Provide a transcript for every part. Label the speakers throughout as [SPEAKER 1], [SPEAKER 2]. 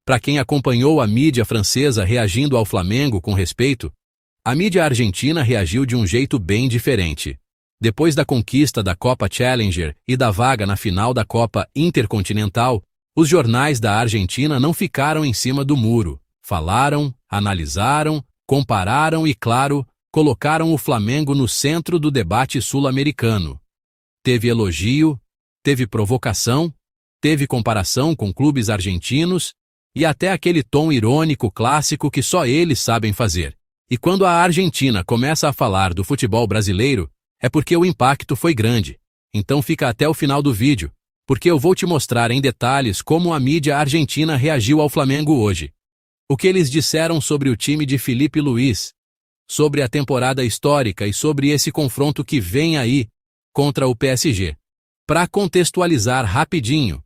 [SPEAKER 1] Para quem acompanhou a mídia francesa reagindo ao Flamengo com respeito, a mídia argentina reagiu de um jeito bem diferente. Depois da conquista da Copa Challenger e da vaga na final da Copa Intercontinental, os jornais da Argentina não ficaram em cima do muro. Falaram, analisaram, compararam e, claro, colocaram o Flamengo no centro do debate sul-americano. Teve elogio, teve provocação, teve comparação com clubes argentinos e até aquele tom irônico clássico que só eles sabem fazer. E quando a Argentina começa a falar do futebol brasileiro, é porque o impacto foi grande. Então fica até o final do vídeo, porque eu vou te mostrar em detalhes como a mídia argentina reagiu ao Flamengo hoje. O que eles disseram sobre o time de Felipe Luiz, sobre a temporada histórica e sobre esse confronto que vem aí contra o PSG. Para contextualizar rapidinho,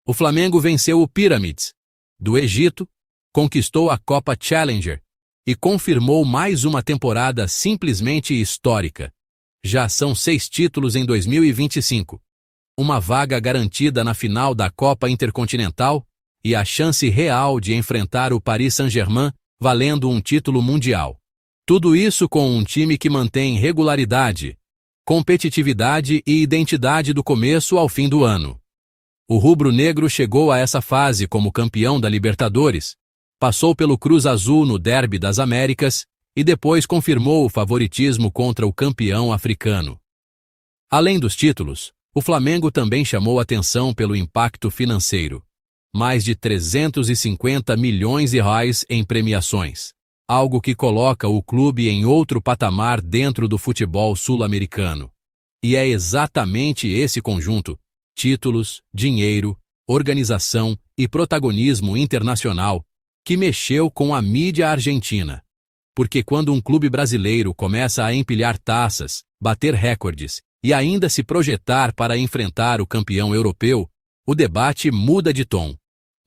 [SPEAKER 1] o Flamengo venceu o Pyramids do Egito, conquistou a Copa Challenger e confirmou mais uma temporada simplesmente histórica. Já são 6 títulos em 2025, uma vaga garantida na final da Copa Intercontinental e a chance real de enfrentar o Paris Saint-Germain valendo um título mundial. Tudo isso com um time que mantém regularidade, competitividade e identidade do começo ao fim do ano. O rubro-negro chegou a essa fase como campeão da Libertadores, passou pelo Cruz Azul no Derby das Américas e depois confirmou o favoritismo contra o campeão africano. Além dos títulos, o Flamengo também chamou atenção pelo impacto financeiro. Mais de 350 milhões de reais em premiações, algo que coloca o clube em outro patamar dentro do futebol sul-americano. E é exatamente esse conjunto, títulos, dinheiro, organização e protagonismo internacional, que mexeu com a mídia argentina. Porque quando um clube brasileiro começa a empilhar taças, bater recordes e ainda se projetar para enfrentar o campeão europeu, o debate muda de tom.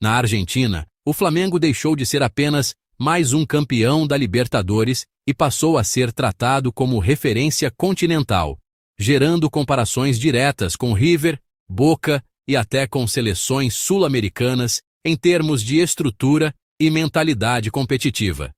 [SPEAKER 1] Na Argentina, o Flamengo deixou de ser apenas mais um campeão da Libertadores e passou a ser tratado como referência continental, gerando comparações diretas com River, Boca e até com seleções sul-americanas em termos de estrutura e mentalidade competitiva.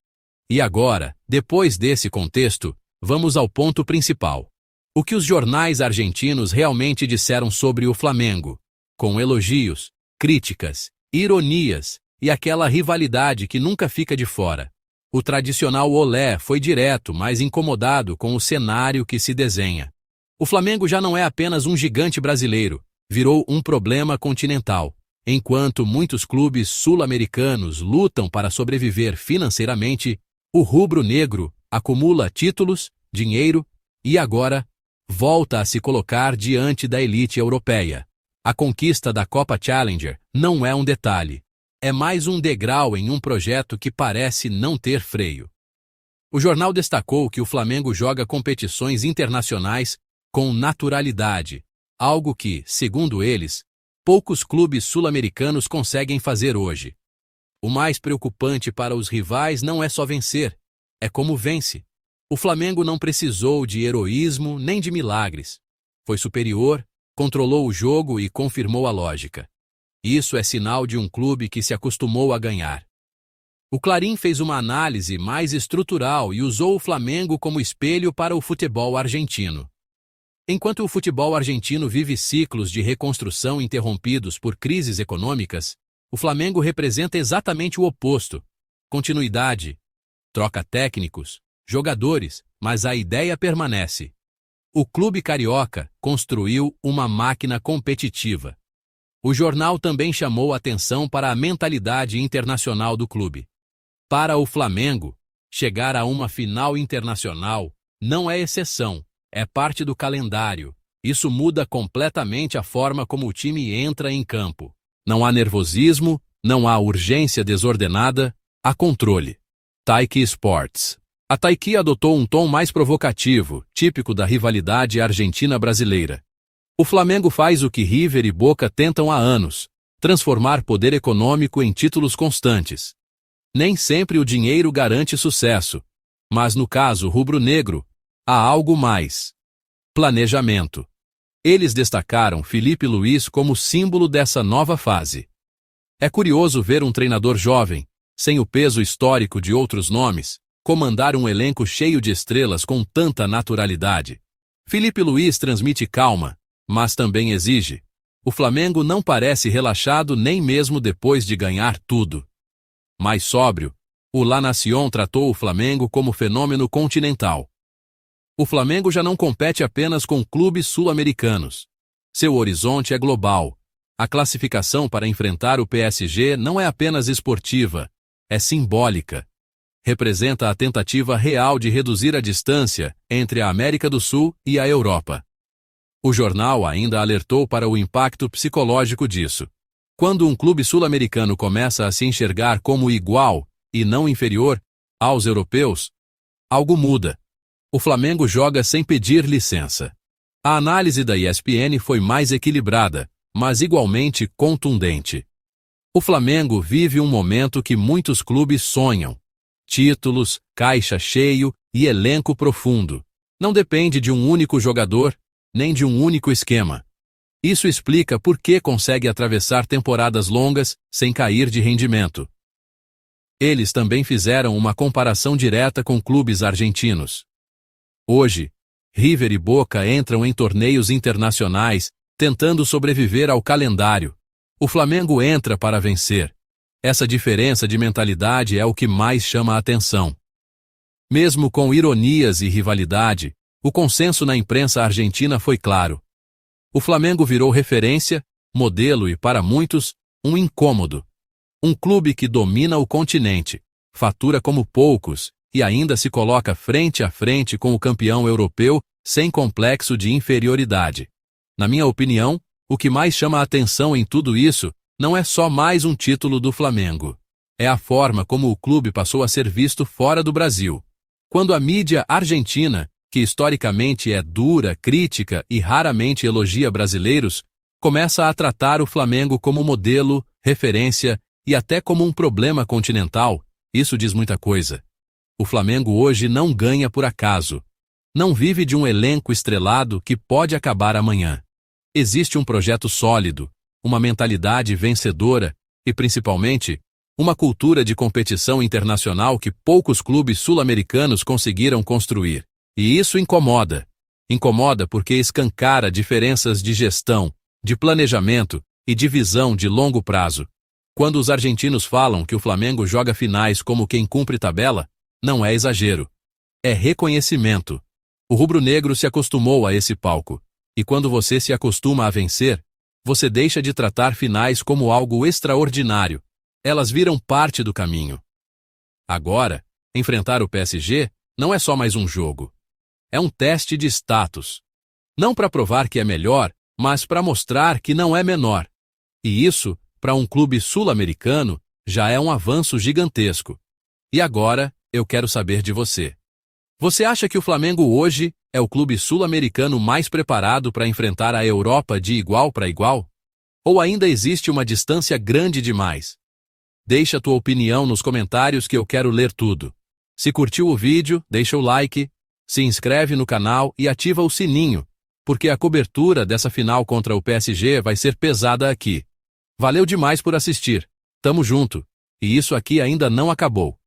[SPEAKER 1] E agora, depois desse contexto, vamos ao ponto principal. O que os jornais argentinos realmente disseram sobre o Flamengo, com elogios, críticas, ironias e aquela rivalidade que nunca fica de fora. O tradicional olé foi direto, mas incomodado com o cenário que se desenha. O Flamengo já não é apenas um gigante brasileiro, virou um problema continental. Enquanto muitos clubes sul-americanos lutam para sobreviver financeiramente, o rubro-negro acumula títulos, dinheiro e agora volta a se colocar diante da elite europeia. A conquista da Copa Challenger não é um detalhe, é mais um degrau em um projeto que parece não ter freio. O jornal destacou que o Flamengo joga competições internacionais com naturalidade, algo que, segundo eles, poucos clubes sul-americanos conseguem fazer hoje. O mais preocupante para os rivais não é só vencer, é como vence. O Flamengo não precisou de heroísmo nem de milagres. Foi superior, controlou o jogo e confirmou a lógica. Isso é sinal de um clube que se acostumou a ganhar. O Clarín fez uma análise mais estrutural e usou o Flamengo como espelho para o futebol argentino. Enquanto o futebol argentino vive ciclos de reconstrução interrompidos por crises econômicas, o Flamengo representa exatamente o oposto. Continuidade, troca técnicos, jogadores, mas a ideia permanece. O clube carioca construiu uma máquina competitiva. O jornal também chamou atenção para a mentalidade internacional do clube. Para o Flamengo, chegar a uma final internacional não é exceção, é parte do calendário. Isso muda completamente a forma como o time entra em campo. Não há nervosismo, não há urgência desordenada, há controle. Taiki Sports. A Taiki adotou um tom mais provocativo, típico da rivalidade argentina-brasileira. O Flamengo faz o que River e Boca tentam há anos, transformar poder econômico em títulos constantes. Nem sempre o dinheiro garante sucesso, mas no caso rubro-negro, há algo mais. Planejamento. Eles destacaram Felipe Luiz como símbolo dessa nova fase. É curioso ver um treinador jovem, sem o peso histórico de outros nomes, comandar um elenco cheio de estrelas com tanta naturalidade. Filipe Luís transmite calma, mas também exige. O Flamengo não parece relaxado nem mesmo depois de ganhar tudo. Mais sóbrio, o La Nación tratou o Flamengo como fenômeno continental. O Flamengo já não compete apenas com clubes sul-americanos. Seu horizonte é global. A classificação para enfrentar o PSG não é apenas esportiva, é simbólica. Representa a tentativa real de reduzir a distância entre a América do Sul e a Europa. O jornal ainda alertou para o impacto psicológico disso. Quando um clube sul-americano começa a se enxergar como igual, e não inferior, aos europeus, algo muda. O Flamengo joga sem pedir licença. A análise da ESPN foi mais equilibrada, mas igualmente contundente. O Flamengo vive um momento que muitos clubes sonham. Títulos, caixa cheio e elenco profundo. Não depende de um único jogador, nem de um único esquema. Isso explica por que consegue atravessar temporadas longas sem cair de rendimento. Eles também fizeram uma comparação direta com clubes argentinos. Hoje, River e Boca entram em torneios internacionais, tentando sobreviver ao calendário. O Flamengo entra para vencer. Essa diferença de mentalidade é o que mais chama a atenção. Mesmo com ironias e rivalidade, o consenso na imprensa argentina foi claro. O Flamengo virou referência, modelo e, para muitos, um incômodo. Um clube que domina o continente, fatura como poucos e ainda se coloca frente a frente com o campeão europeu sem complexo de inferioridade. Na minha opinião, o que mais chama a atenção em tudo isso não é só mais um título do Flamengo. É a forma como o clube passou a ser visto fora do Brasil. Quando a mídia argentina, que historicamente é dura, crítica e raramente elogia brasileiros, começa a tratar o Flamengo como modelo, referência e até como um problema continental, isso diz muita coisa. O Flamengo hoje não ganha por acaso. Não vive de um elenco estrelado que pode acabar amanhã. Existe um projeto sólido, uma mentalidade vencedora e, principalmente, uma cultura de competição internacional que poucos clubes sul-americanos conseguiram construir. E isso incomoda. Incomoda porque escancara diferenças de gestão, de planejamento e de visão de longo prazo. Quando os argentinos falam que o Flamengo joga finais como quem cumpre tabela, não é exagero. É reconhecimento. O rubro-negro se acostumou a esse palco. E quando você se acostuma a vencer, você deixa de tratar finais como algo extraordinário. Elas viram parte do caminho. Agora, enfrentar o PSG não é só mais um jogo. É um teste de status. Não para provar que é melhor, mas para mostrar que não é menor. E isso, para um clube sul-americano, já é um avanço gigantesco. E agora, eu quero saber de você. Você acha que o Flamengo hoje é o clube sul-americano mais preparado para enfrentar a Europa de igual para igual? Ou ainda existe uma distância grande demais? Deixa tua opinião nos comentários que eu quero ler tudo. Se curtiu o vídeo, deixa o like, se inscreve no canal e ativa o sininho, porque a cobertura dessa final contra o PSG vai ser pesada aqui. Valeu demais por assistir. Tamo junto. E isso aqui ainda não acabou.